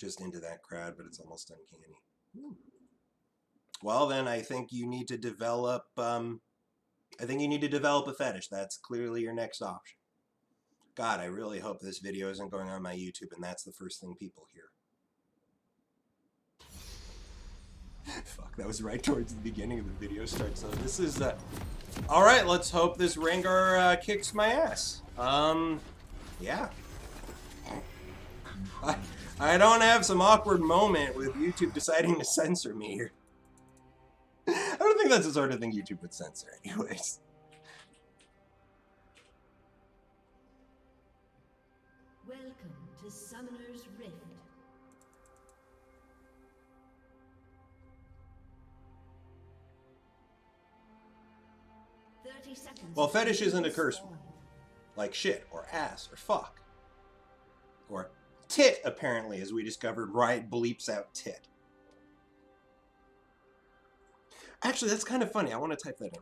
just into that crowd, but it's almost uncanny. Well, then I think you need to develop. I think you need to develop a fetish. That's clearly your next option. God, I really hope this video isn't going on my YouTube, and that's the first thing people hear. Fuck, that was right towards the beginning of the video start. So this is all right. Let's hope this Rengar kicks my ass. Yeah. I don't have some awkward moment with YouTube deciding to censor me here. I don't think that's the sort of thing YouTube would censor, anyways. Welcome to Summoner's Rift. Well, fetish isn't a curse word. Like shit, or ass, or fuck. Or tit, apparently, as we discovered, Riot bleeps out tit. Actually, that's kind of funny. I want to type that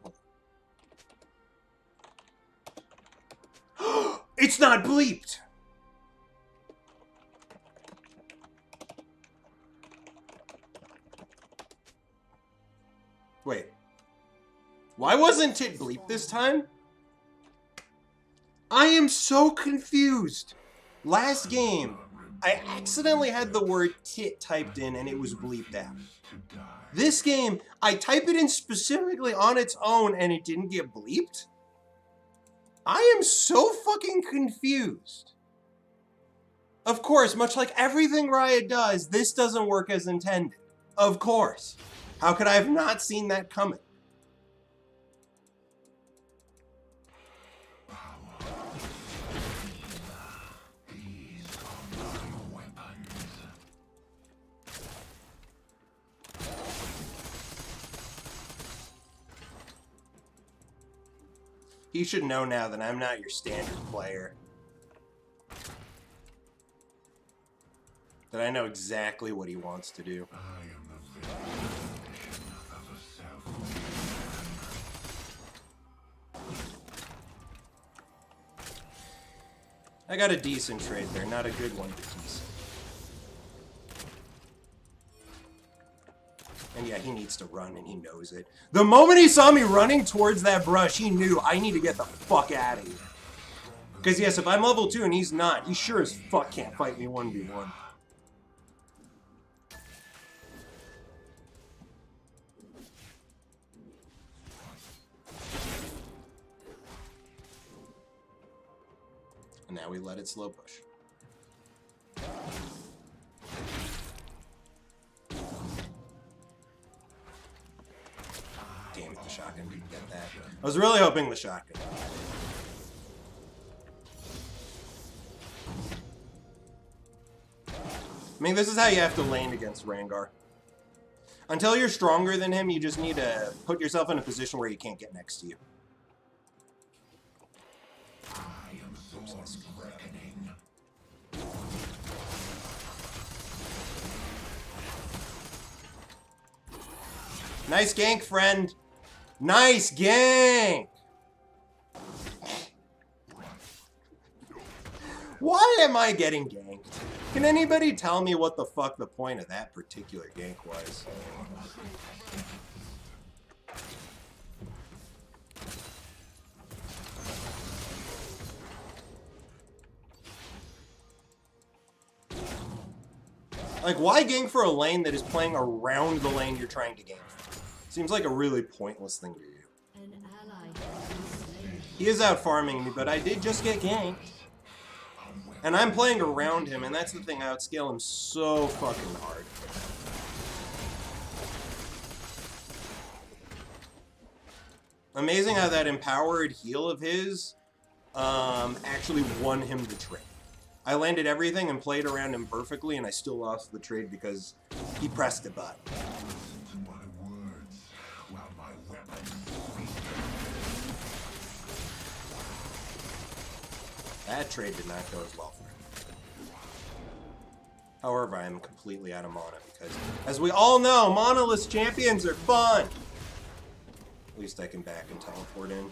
in. It's not bleeped! Wait. Why wasn't tit bleeped this time? I am so confused. Last game, I accidentally had the word tit typed in and it was bleeped out. This game, I type it in specifically on its own and it didn't get bleeped? I am so fucking confused. Of course, much like everything Riot does, this doesn't work as intended. Of course. How could I have not seen that coming? He should know now that I'm not your standard player. That I know exactly what he wants to do. I am the very definition of a self-made man. I got a decent trade there, not a good one, but decent. And yeah, he needs to run, and he knows it. The moment he saw me running towards that brush, he knew I need to get the fuck out of here. Because yes, if I'm level 2 and he's not, he sure as fuck can't fight me 1v1. And now we let it slow push. Damn it, the shotgun didn't get that. I was really hoping the shotgun. I mean, this is how you have to lane against Rengar. Until you're stronger than him, you just need to put yourself in a position where he can't get next to you. Nice gank, friend. Nice gank. Why am I getting ganked? Can anybody tell me what the fuck the point of that particular gank was? Like, why gank for a lane that is playing around the lane you're trying to gank? Seems like a really pointless thing to do. An ally has been slain. He is out farming me, but I did just get ganked. And I'm playing around him, and that's the thing, I outscale him so fucking hard. Amazing how that empowered heal of his actually won him the trade. I landed everything and played around him perfectly, and I still lost the trade because he pressed a button. That trade did not go as well for him. However, I am completely out of mana because, as we all know, monoless champions are fun! At least I can back and teleport in.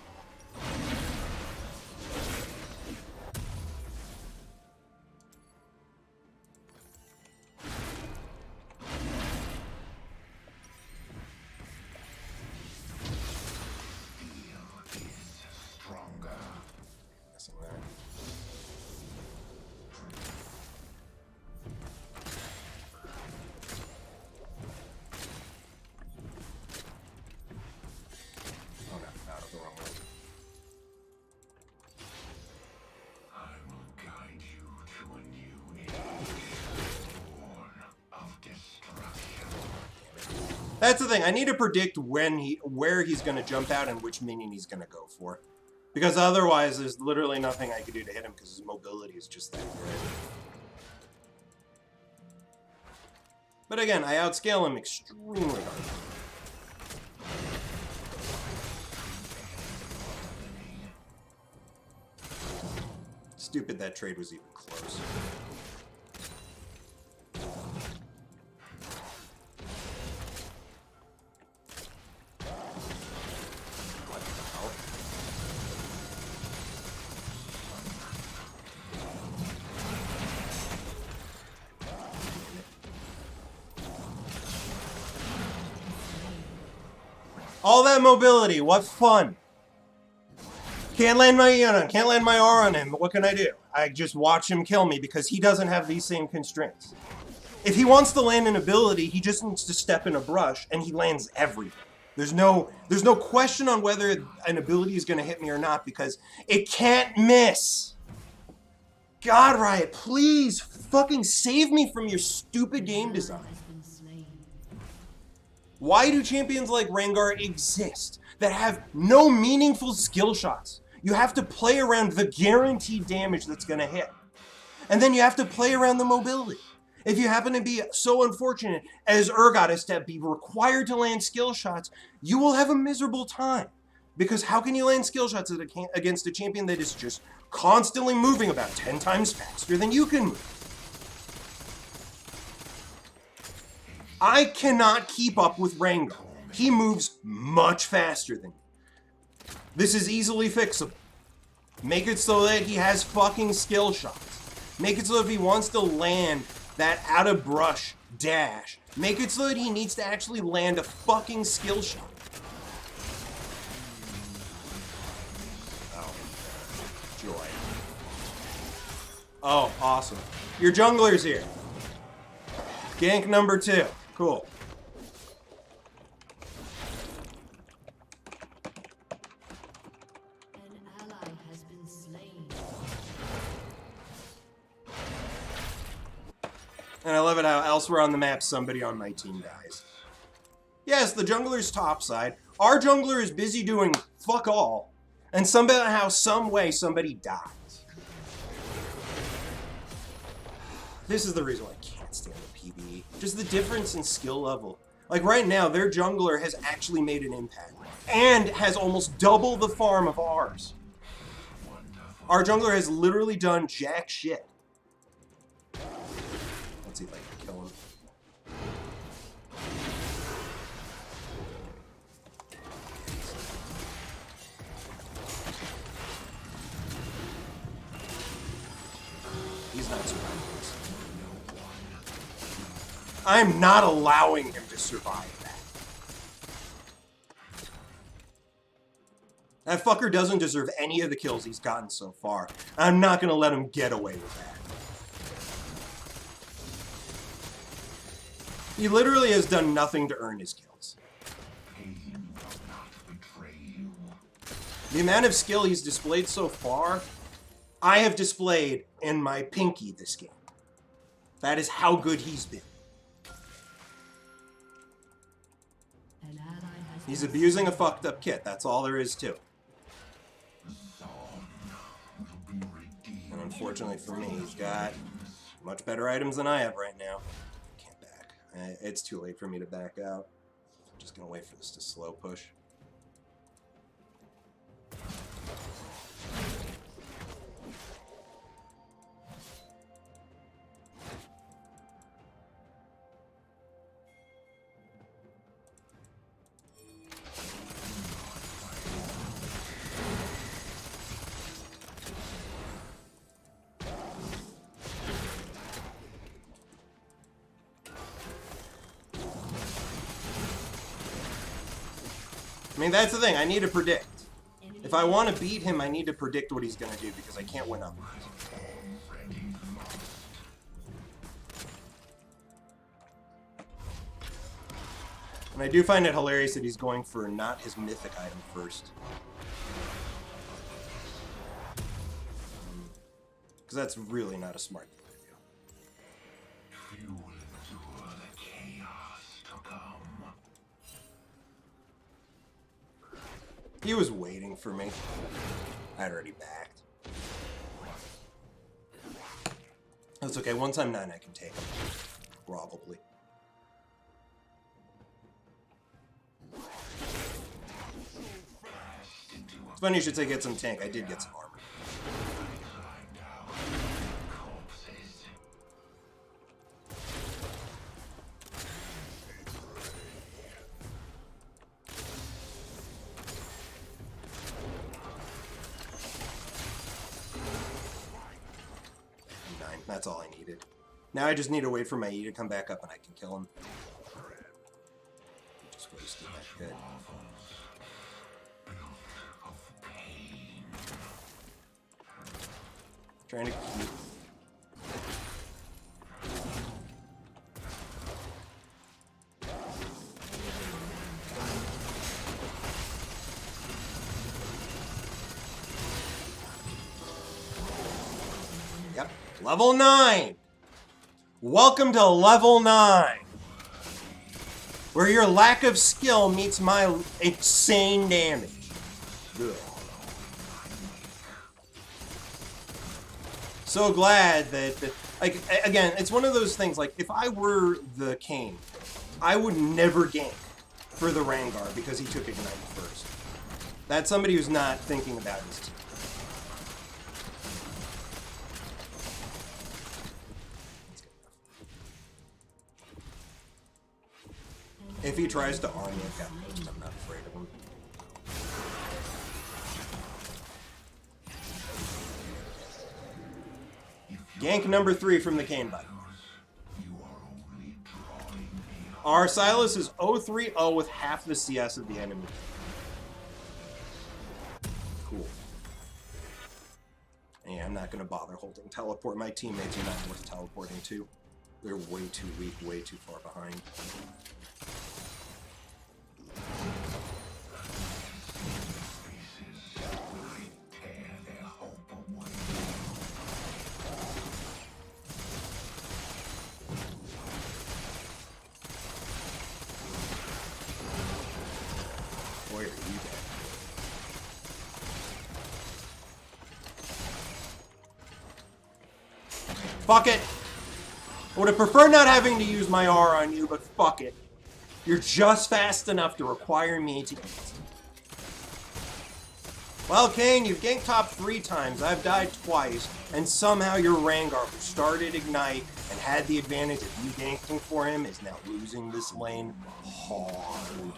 That's the thing. I need to predict where he's going to jump out and which minion he's going to go for. Because otherwise, there's literally nothing I can do to hit him because his mobility is just that great. But again, I outscale him extremely hard. Stupid that trade was even close. All that mobility, what fun. Can't land my can't land my R on him, but what can I do? I just watch him kill me because he doesn't have these same constraints. If he wants to land an ability, he just needs to step in a brush and he lands everything. There's no question on whether an ability is going to hit me or not because it can't miss. God, Riot, please fucking save me from your stupid game design. Why do champions like Rengar exist that have no meaningful skill shots? You have to play around the guaranteed damage that's going to hit. And then you have to play around the mobility. If you happen to be so unfortunate as Urgot is to be required to land skill shots, you will have a miserable time. Because how can you land skill shots against a champion that is just constantly moving about 10 times faster than you can move? I cannot keep up with Rengar. He moves much faster than me. This is easily fixable. Make it so that he has fucking skill shots. Make it so that if he wants to land that out of brush dash, make it so that he needs to actually land a fucking skill shot. Oh, joy. Oh, awesome. Your jungler's here. Gank number 2. Cool. An ally has been slain. And I love it how elsewhere on the map somebody on my team dies. Yes, the jungler's topside. Our jungler is busy doing fuck all. And somehow, some way, somebody dies. This is the reason why I can't stand the PBE. Just the difference in skill level. Like right now, their jungler has actually made an impact. And has almost double the farm of ours. Our jungler has literally done jack shit. Let's see if I can kill him. He's not surviving this. I'm not allowing him to survive that. That fucker doesn't deserve any of the kills he's gotten so far. I'm not gonna let him get away with that. He literally has done nothing to earn his kills. The amount of skill he's displayed so far, I have displayed in my pinky this game. That is how good he's been. An ally has He's abusing a fucked up kit. That's all there is to it. And unfortunately for me, he's got much better items than I have right now. Can't back. It's too late for me to back out. I'm just gonna wait for this to slow push. I mean, that's the thing. I need to predict. If I want to beat him, I need to predict what he's going to do because I can't win otherwise. And I do find it hilarious that he's going for not his mythic item first. Because that's really not a smart thing to do. You will endure the chaos to come. He was waiting for me. I'd already backed. That's okay. Once I'm 9, I can take him. Probably. It's funny you should say get some tank. I did get some armor. That's all I needed. Now I just need to wait for my E to come back up and I can kill him. Just wasted that good. Trying to keep... Yep. Level 9! Welcome to level 9! Where your lack of skill meets my insane damage. Ugh. So glad that, like, again, it's one of those things, like, if I were the Kane, I would never gank for the Rengar because he took Ignite first. That's somebody who's not thinking about his team. If he tries to arm me, God knows I'm not afraid of him. Gank number 3 from the Kane bot. Our Silas is 0-3-0 with half the CS of the enemy. Cool. Yeah, I'm not going to bother holding teleport. My teammates are not worth teleporting to. They're way too weak, way too far behind. Boy, are you bad. Fuck it! I would have preferred not having to use my R on you, but fuck it. You're just fast enough to require me to eat. Well, Kane, you've ganked top 3 times. I've died twice, and somehow your Rengar, who started Ignite and had the advantage of you ganking for him, is now losing this lane hard.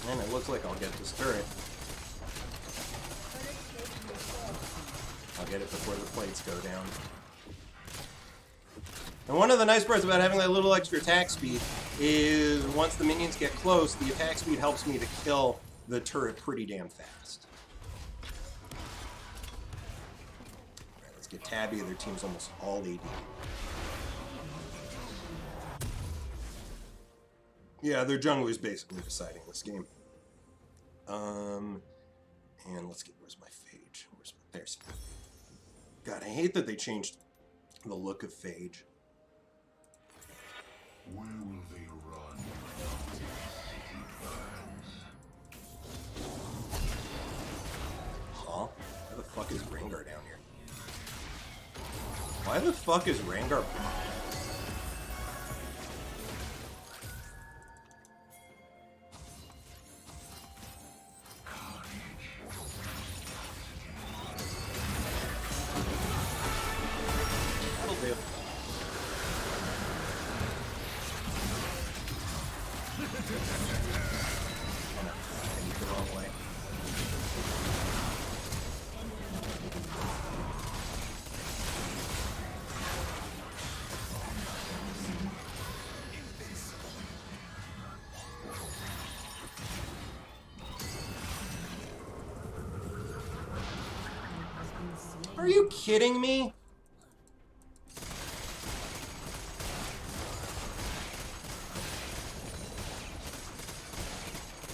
And it looks like I'll get this turret. I'll get it before the plates go down. And one of the nice parts about having that little extra attack speed is once the minions get close, the attack speed helps me to kill the turret pretty damn fast. Alright, let's get Tabby. Their team's almost all AD. Yeah, their jungler's basically deciding this game. And let's get, where's my Phage? There's my Phage. God, I hate that they changed the look of Phage. Where will they run? Huh? Why the fuck is Rengar down here? Why the fuck is Rengar? That'll do. Oh no, I need the wrong way. Are you kidding me?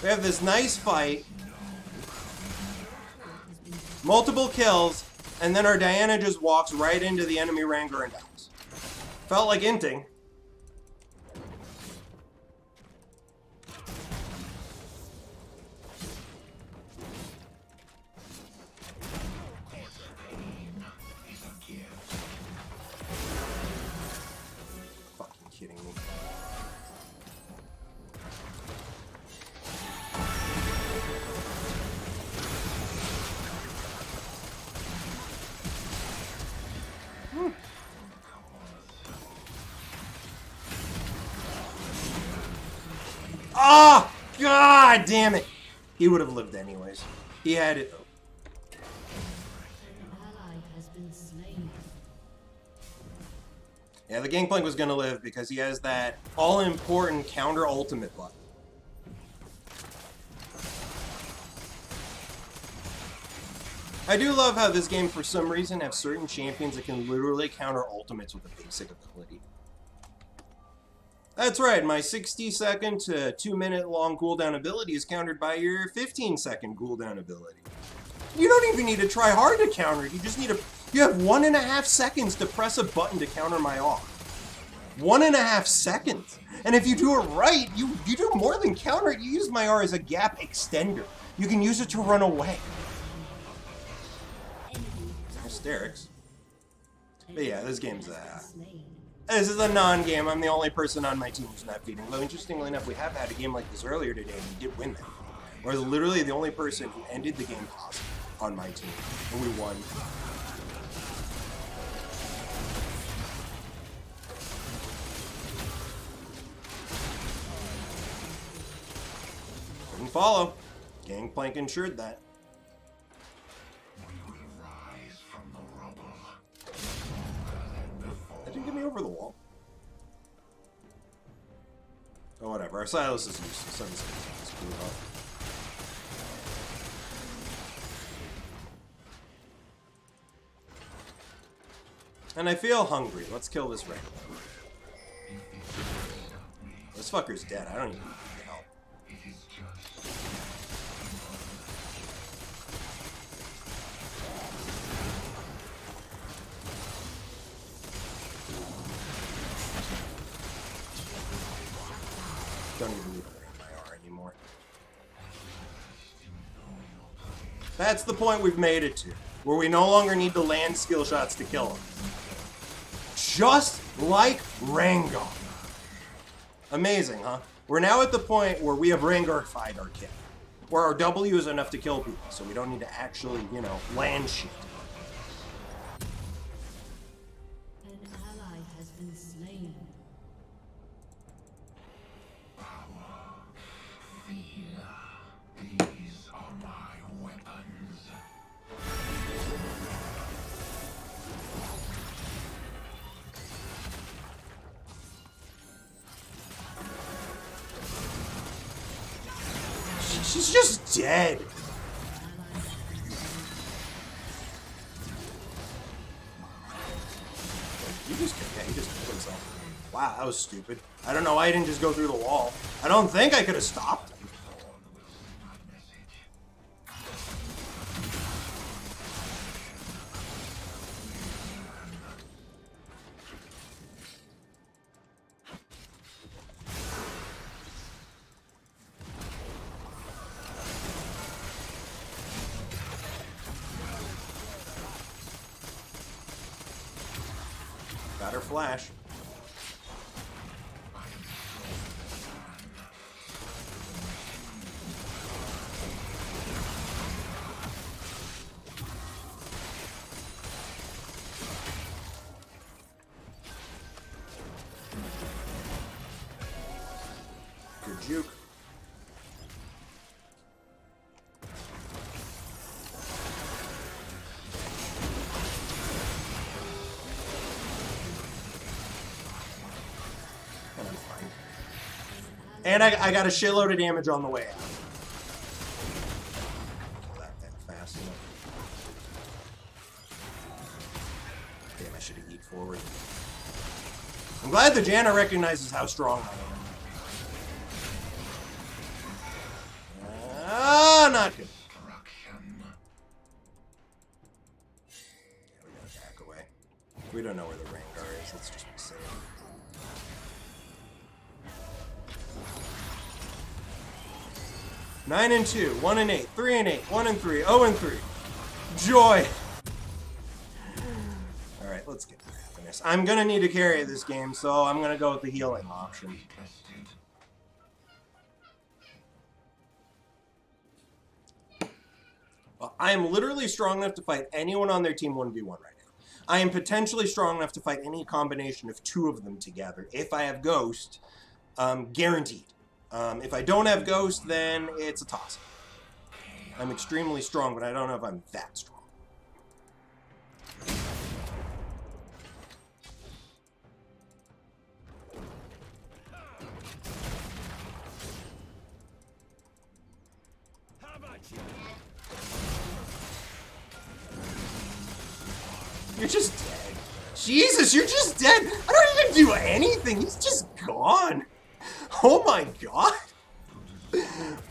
We have this nice fight, multiple kills, And then our Diana just walks right into the enemy Rengar and dies. Felt like inting. Fucking kidding me. Ah! Oh, God damn it! He would have lived anyways. He had it. An ally has been slain. Yeah, the Gangplank was gonna live because he has that all-important counter ultimate button. I do love how this game, for some reason, have certain champions that can literally counter ultimates with a basic ability. That's right, my 60-second to 2-minute long cooldown ability is countered by your 15-second cooldown ability. You don't even need to try hard to counter it. You just need to. You have 1.5 seconds to press a button to counter my off. 1.5 seconds. And if you do it right, you do more than counter it. You use my R as a gap extender. You can use it to run away. Hysterics. But yeah, this game's Slain. this is a non-game. I'm the only person on my team who's not feeding. Though interestingly enough, we have had a game like this earlier today, and we did win that. I was literally the only person who ended the game positive on my team, and we won. Couldn't follow. Gangplank ensured that. We will rise from the rubble. That didn't get me over the wall. Oh, whatever. Our Silas is useless. So I'm just gonna screw it up. And I feel hungry. Let's kill this Rengar. This fucker's dead. I don't even need the help. It is just Don't even need to wear my R anymore. That's the point we've made it to, where we no longer need to land skill shots to kill him. Just like Rengar. Amazing, huh? We're now at the point where we have Rengar-fied our kit, where our W is enough to kill people, so we don't need to actually, you know, land shit. An ally has been slain. these are my weapons. She's just dead. He just killed himself. Wow, that was stupid. I don't know why he didn't just go through the wall. I don't think I could have stopped him. Got her flash. Good juke. And I'm fine. And I got a shitload of damage on the way out. Kill that fast enough. Damn, I should have eat forward. I'm glad the Janna recognizes how strong I am. Ah, not good. Destruction. We don't know where the Rengar is. Let's just be safe. Nine and 2, 1 and 8, 3 and 8, 1 and 3, 0 and 3. Joy. All right, let's get to happiness. I'm gonna need to carry this game, so I'm gonna go with the healing option. Well, I am literally strong enough to fight anyone on their team 1v1 right now. I am potentially strong enough to fight any combination of 2 of them together. If I have Ghost, guaranteed. If I don't have Ghost, then it's a toss. I'm extremely strong, but I don't know if I'm that strong. You're just dead. Jesus, you're just dead. I don't even do anything. He's just gone. Oh my god.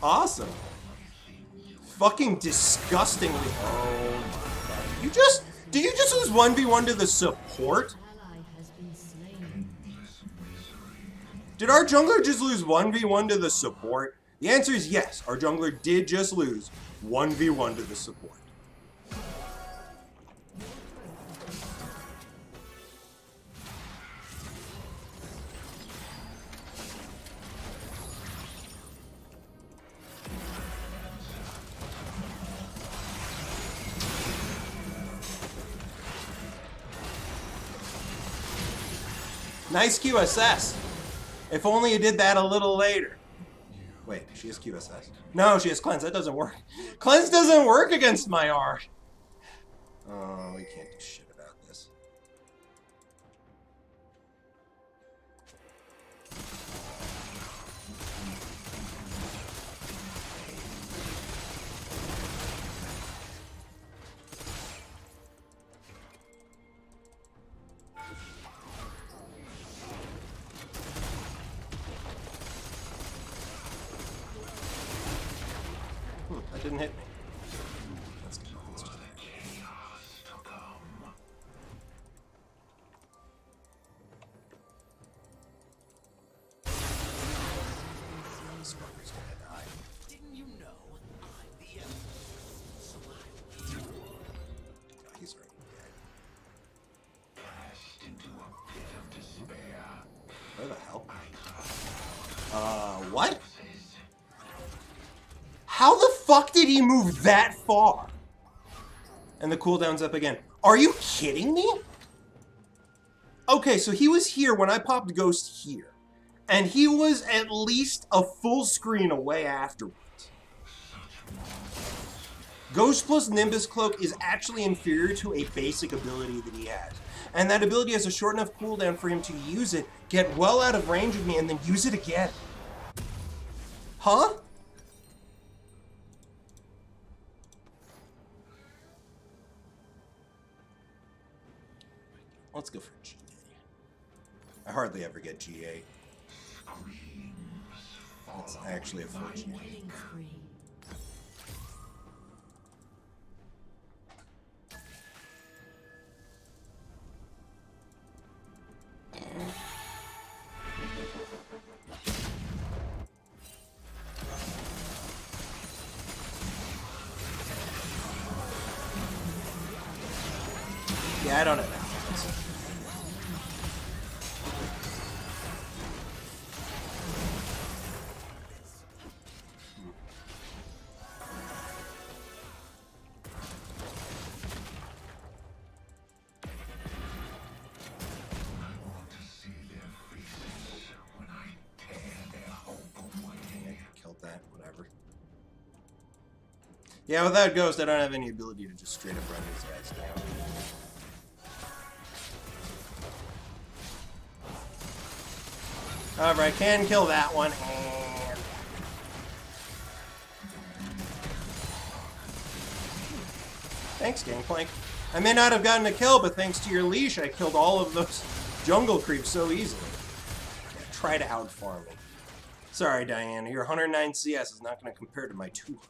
Awesome. Fucking disgustingly. Oh my god. Did you just lose 1v1 to the support? Ally has been slain. Did our jungler just lose 1v1 to the support? The answer is yes. Our jungler did just lose 1v1 to the support. Nice QSS. If only you did that a little later. Wait, she has QSS? No, she has Cleanse. That doesn't work. Cleanse doesn't work against my art. Oh, we can't do shit about this. That didn't hit me. Let's go. Let's do that. This fucker's gonna die. Didn't you know I'm the enemy? So Oh, he's already dead. Cast into a pit of despair. Where the hell? What? How the fuck did he move that far? And the cooldown's up again. Are you kidding me? Okay, so he was here when I popped Ghost here. And he was at least a full screen away afterwards. Ghost plus Nimbus Cloak is actually inferior to a basic ability that he has. And that ability has a short enough cooldown for him to use it, get well out of range of me, and then use it again. Huh? Let's go for GA. I hardly ever get GA. That's actually a full GA. Killing spree. Yeah, I don't know. Yeah, without Ghost, I don't have any ability to just straight up run these guys down. However, I can kill that one, and... Thanks, Gangplank. I may not have gotten a kill, but thanks to your leash, I killed all of those jungle creeps so easily. Yeah, try to outfarm me. Sorry, Diana, your 109 CS is not going to compare to my 200.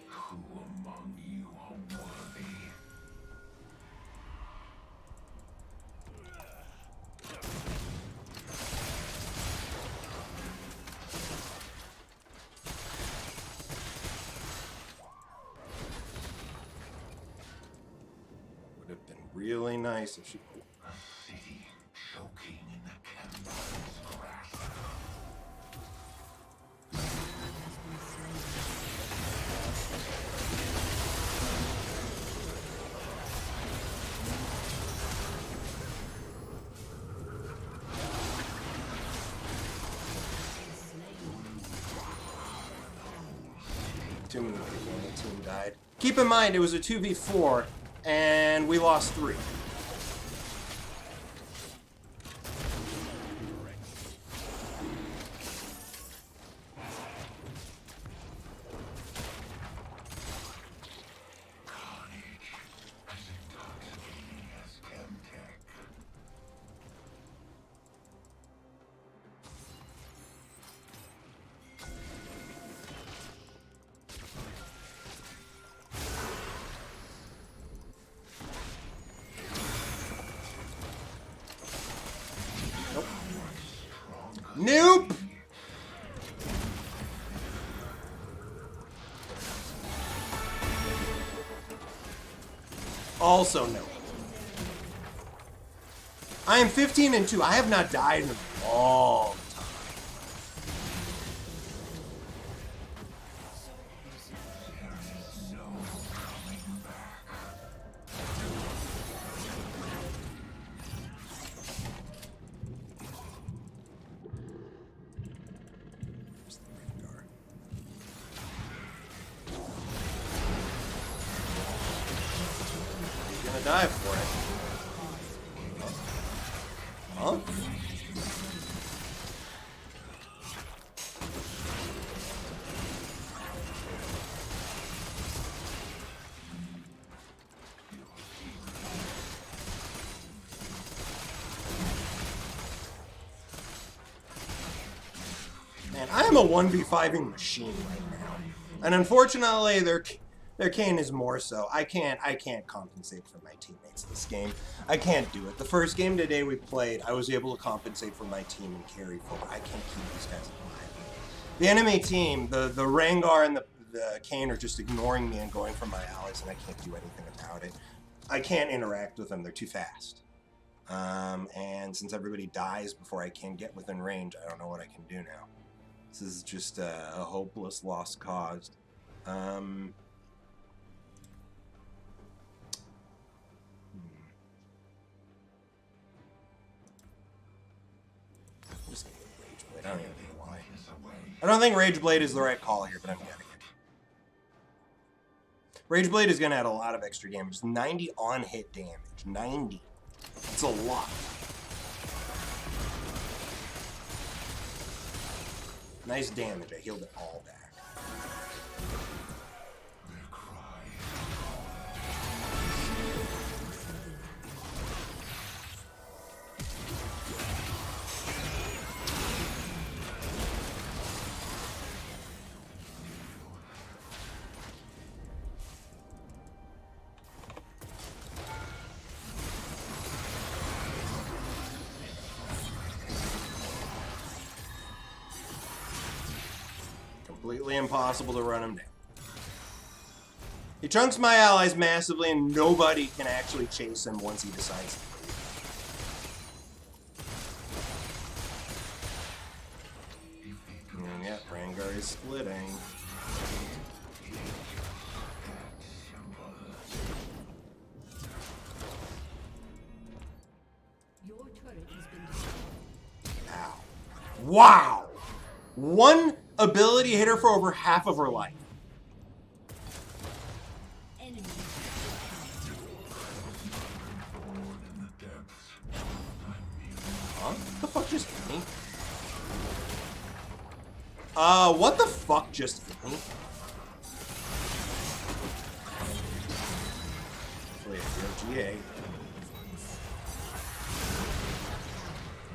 Who among you are Would have been really nice if she... A city choking in the cannibals' grasp. Too many people on the team died. Keep in mind, it was a 2v4, and we lost 3. Carnage, as intoxicating as Chemtech. Nope! Also no. I am 15-2. I have not died in a long time. Where's the Rengar? He's gonna die for it. Huh? Man, I am a 1v5ing machine right now. And unfortunately, their Kane is more so. I can't compensate for my teammates this game. I can't do it. The first game today we played, I was able to compensate for my team and carry forward. I can't keep these guys alive. The enemy team, the Rengar and the Kane are just ignoring me and going for my allies, and I can't do anything about it. I can't interact with them. They're too fast. And since everybody dies before I can get within range, I don't know what I can do now. This is just a hopeless lost cause. I'm just gonna get Rage Blade. I don't even know why. I don't think Rage Blade is the right call here, but I'm getting it. Rage Blade is gonna add a lot of extra damage. 90 on hit damage. 90. That's a lot. Nice damage. I healed it all back. Completely impossible to run him down. He chunks my allies massively, and nobody can actually chase him once he decides to leave. And yeah, Rengar is splitting. Your turret has been destroyed. Ow. Wow! One ability hit her for over half of her life. Enemy. Huh? What the fuck just hit me? What the fuck just hit me? Hopefully I hear GA.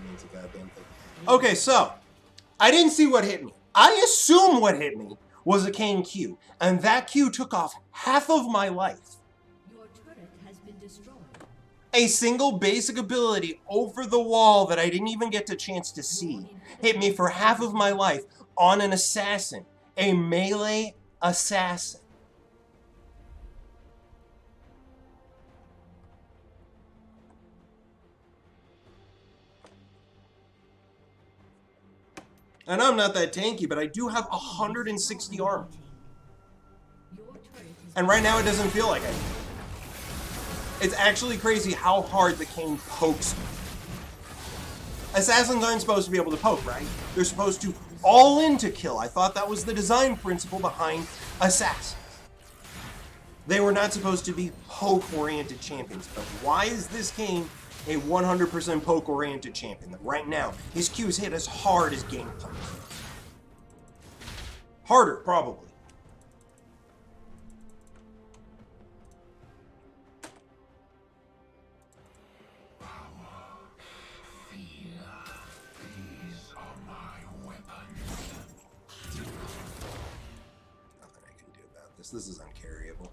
Means a goddamn thing. Okay, so I didn't see what hit me. I assume what hit me was a Kane Q, and that Q took off half of my life. Your turret has been destroyed. A single basic ability over the wall that I didn't even get a chance to see hit me for half of my life on an assassin, a melee assassin. And I'm not that tanky, but I do have 160 armor. Your turret is And right now it doesn't feel like it. It's actually crazy how hard the cane pokes me. Assassins aren't supposed to be able to poke, right? They're supposed to all in to kill. I thought that was the design principle behind assassins. They were not supposed to be poke-oriented champions, but why is this cane a 100% poke-oriented champion? Right now, his Q's hit as hard as Gangplank. Harder, probably. These are my weapons. Nothing I can do about this. This is uncarryable.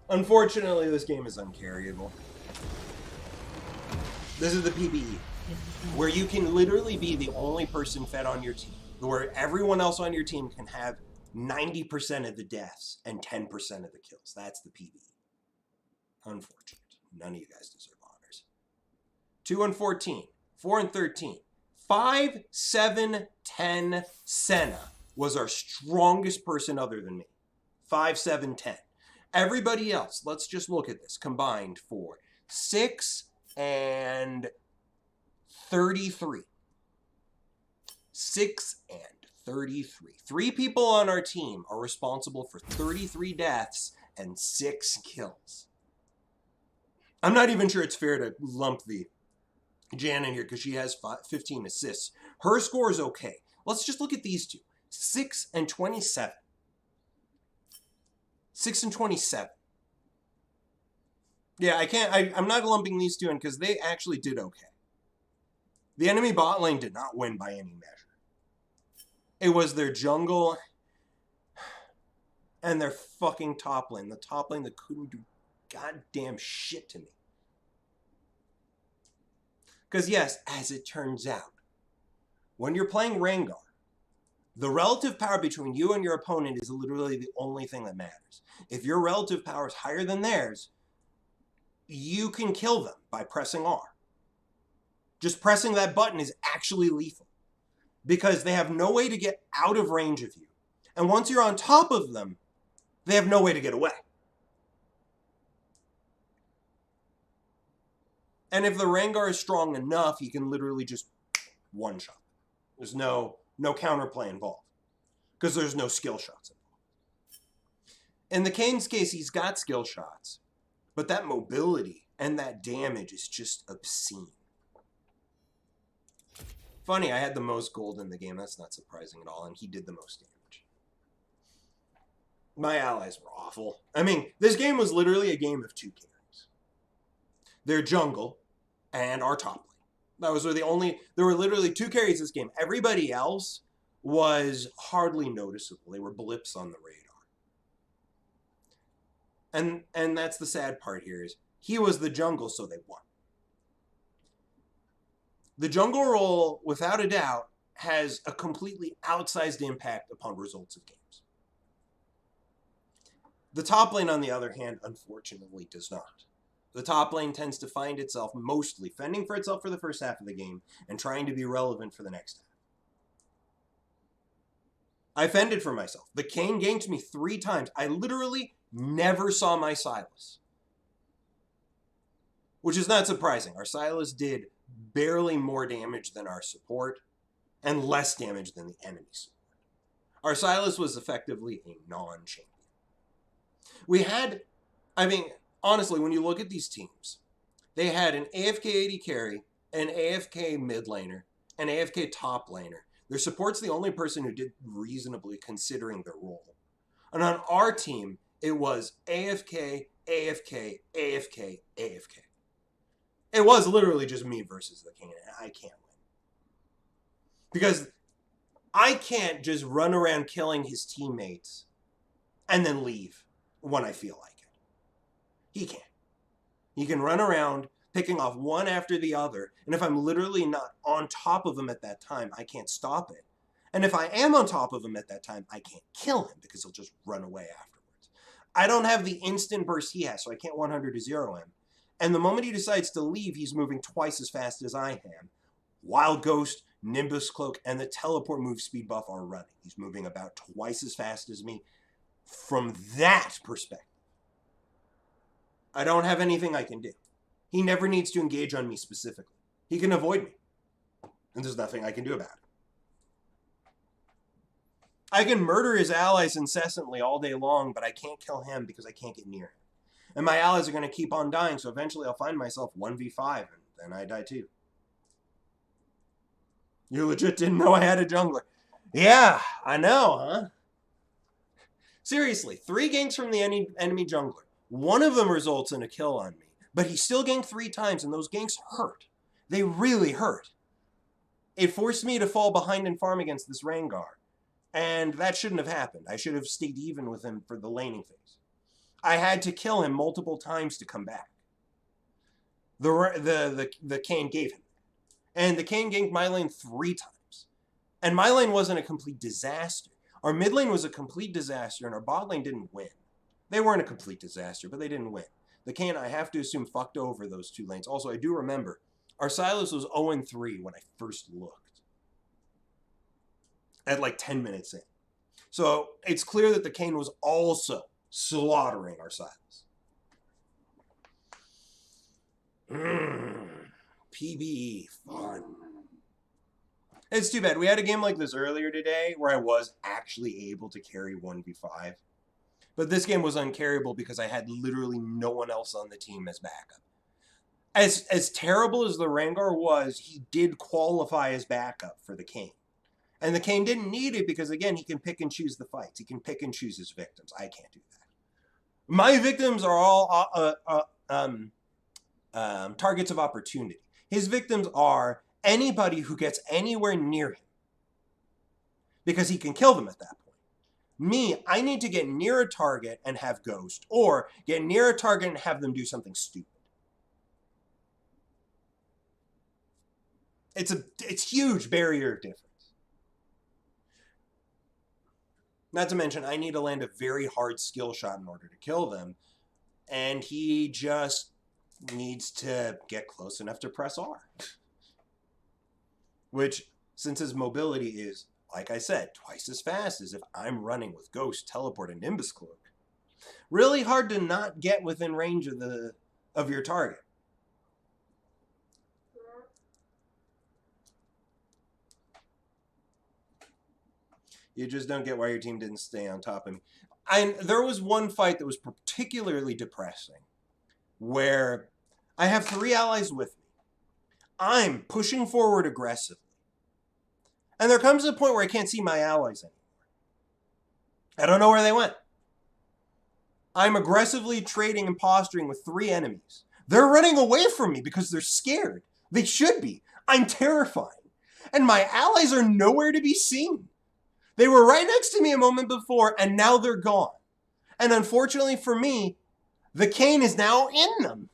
Unfortunately, this game is uncarryable. This is the PBE, where you can literally be the only person fed on your team, where everyone else on your team can have 90% of the deaths and 10% of the kills. That's the PBE. Unfortunate. None of you guys deserve honors. 2 and 14, 4 and 13, 5, 7, 10. Senna was our strongest person other than me. 5, 7, 10. Everybody else, let's just look at this, combined for 6 and 33. 6 and 33. 3 people on our team are responsible for 33 deaths and 6 kills. I'm not even sure it's fair to lump the Jan in here because she has 15 assists. Her score is okay. Let's just look at these two. 6 and 27. 6 and 27. Yeah, I'm not lumping these two in because they actually did okay. The enemy bot lane did not win by any measure. It was their jungle and their fucking top lane. The top lane that couldn't do goddamn shit to me. Because yes, as it turns out, when you're playing Rengar, the relative power between you and your opponent is literally the only thing that matters. If your relative power is higher than theirs, you can kill them by pressing R. Just pressing that button is actually lethal because they have no way to get out of range of you. And once you're on top of them, they have no way to get away. And if the Rengar is strong enough, he can literally just one-shot. There's no counterplay involved because there's no skill shots involved. In the Kane's case, he's got skill shots, but that mobility and that damage is just obscene. Funny, I had the most gold in the game. That's not surprising at all, and he did the most damage. My allies were awful. I mean, this game was literally a game of 2 carries. Their jungle and our top lane. There were literally 2 carries this game. Everybody else was hardly noticeable. They were blips on the radar. And that's the sad part here is he was the jungle, so they won. The jungle role, without a doubt, has a completely outsized impact upon results of games. The top lane, on the other hand, unfortunately does not. The top lane tends to find itself mostly fending for itself for the first half of the game and trying to be relevant for the next half. I fended for myself. The Kayn ganked me 3 times. I literally never saw my Sylas. Which is not surprising. Our Sylas did barely more damage than our support and less damage than the enemy support. Our Sylas was effectively a non-champion. Honestly, when you look at these teams, they had an AFK AD carry, an AFK mid laner, an AFK top laner. Their support's the only person who did reasonably considering their role. And on our team, it was AFK, AFK, AFK, AFK. It was literally just me versus the King, and I can't win. Because I can't just run around killing his teammates and then leave when I feel like it. He can. He can run around picking off one after the other, and if I'm literally not on top of him at that time, I can't stop it. And if I am on top of him at that time, I can't kill him because he'll just run away afterwards. I don't have the instant burst he has, so I can't 100-0 him. And the moment he decides to leave, he's moving twice as fast as I am. Wild Ghost, Nimbus Cloak, and the teleport move speed buff are running. He's moving about twice as fast as me. From that perspective, I don't have anything I can do. He never needs to engage on me specifically. He can avoid me. And there's nothing I can do about it. I can murder his allies incessantly all day long, but I can't kill him because I can't get near him. And my allies are going to keep on dying, so eventually I'll find myself 1v5, and then I die too. You legit didn't know I had a jungler. Yeah, I know, huh? Seriously, 3 ganks from the enemy jungler. One of them results in a kill on me, but he still ganked 3 times, and those ganks hurt. They really hurt. It forced me to fall behind and farm against this Rengar. And that shouldn't have happened. I should have stayed even with him for the laning phase. I had to kill him multiple times to come back. The Kayn gave him. And the Kayn ganked my lane 3 times. And my lane wasn't a complete disaster. Our mid lane was a complete disaster, and our bot lane didn't win. They weren't a complete disaster, but they didn't win. The Kayn, I have to assume, fucked over those 2 lanes. Also, I do remember, our Silas was 0-3 when I first looked. At like 10 minutes in. So it's clear that the Kayn was also slaughtering our Silas. PBE, fun. It's too bad. We had a game like this earlier today where I was actually able to carry 1v5. But this game was uncarryable because I had literally no one else on the team as backup. As terrible as the Rengar was, he did qualify as backup for the Kayn. And the Kayn didn't need it because, again, he can pick and choose the fights. He can pick and choose his victims. I can't do that. My victims are all targets of opportunity. His victims are anybody who gets anywhere near him because he can kill them at that point. Me, I need to get near a target and have Ghost, or get near a target and have them do something stupid. It's huge barrier of difference. Not to mention, I need to land a very hard skill shot in order to kill them. And he just needs to get close enough to press R. Which, since his mobility is, like I said, twice as fast as if I'm running with Ghost, Teleport, and Nimbus Cloak, really hard to not get within range of your target. You just don't get why your team didn't stay on top of me. There was one fight that was particularly depressing, where I have 3 allies with me. I'm pushing forward aggressively. And there comes a point where I can't see my allies anymore. I don't know where they went. I'm aggressively trading and posturing with 3 enemies. They're running away from me because they're scared. They should be. I'm terrified. And my allies are nowhere to be seen. They were right next to me a moment before, and now they're gone. And unfortunately for me, the Kayn is now in them.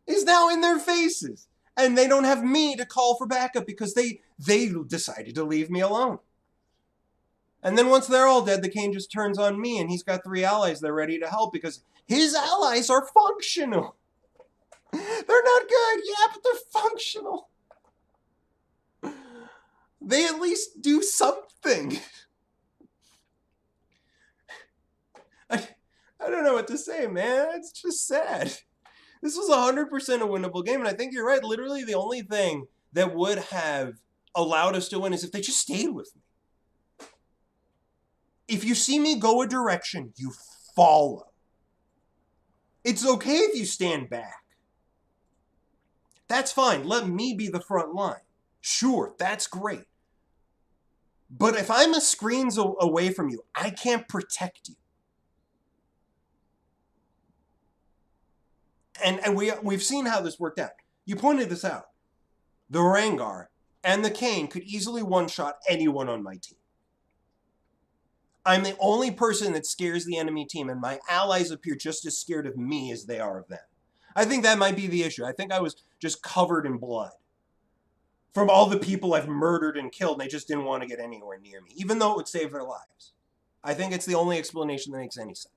Is now in their faces. And they don't have me to call for backup because they decided to leave me alone. And then once they're all dead, the Kayn just turns on me, and he's got 3 allies they're ready to help because his allies are functional. They're not good, yeah, but they're functional. They at least do something. I don't know what to say, man. It's just sad. This was 100% a winnable game, and I think you're right. Literally the only thing that would have allowed us to win is if they just stayed with me. If you see me go a direction, you follow. It's okay if you stand back. That's fine. Let me be the front line. Sure, that's great. But if I'm a screens away from you, I can't protect you. And we've seen how this worked out. You pointed this out. The Rengar and the Kayn could easily one-shot anyone on my team. I'm the only person that scares the enemy team, and my allies appear just as scared of me as they are of them. I think that might be the issue. I think I was just covered in blood from all the people I've murdered and killed, and they just didn't want to get anywhere near me, even though it would save their lives. I think it's the only explanation that makes any sense.